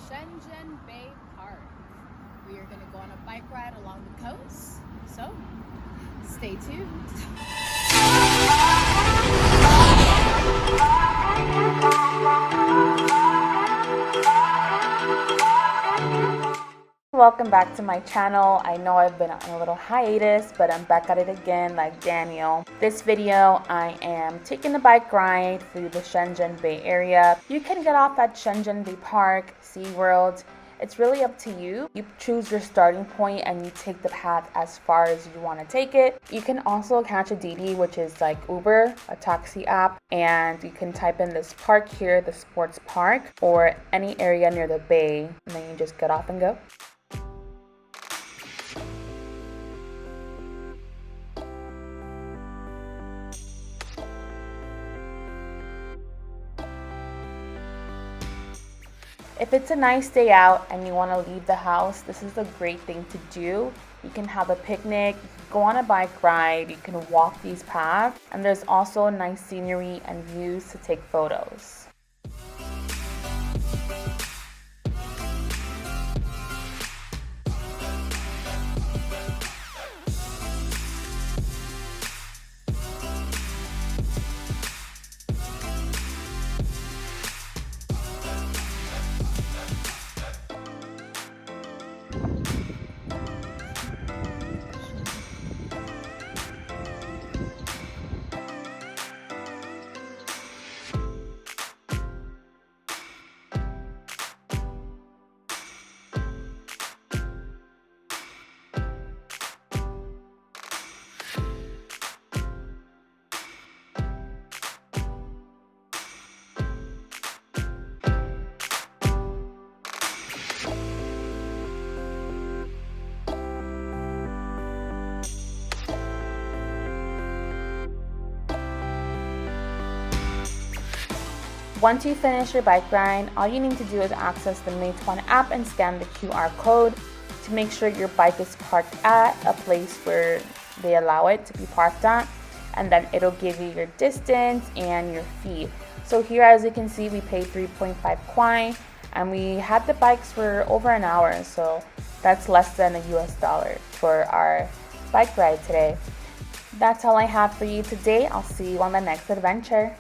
Shenzhen Bay Park. We are going to go on a bike ride along the coast, so stay tuned. Welcome back to my channel. I know I've been on a little hiatus, but I'm back at it again like Daniel. This video, I am taking a bike ride through the Shenzhen Bay area. You can get off at Shenzhen Bay Park, SeaWorld. It's really up to you. You choose your starting point and you take the path as far as you want to take it. You can also catch a DD, which is like Uber, a taxi app, and you can type in this park here, the sports park, or any area near the bay, and then you just get off and go. If it's a nice day out and you want to leave the house, this is a great thing to do. You can have a picnic, you can go on a bike ride, you can walk these paths, and there's also nice scenery and views to take photos. Once you finish your bike ride, all you need to do is access the Meituan app and scan the QR code to make sure your bike is parked at a place where they allow it to be parked at, and then it'll give you your distance and your fee. So here, as you can see, we paid 3.5 kwai and we had the bikes for over an hour, so that's less than $1 for our bike ride today. That's all I have for you today. I'll see you on the next adventure.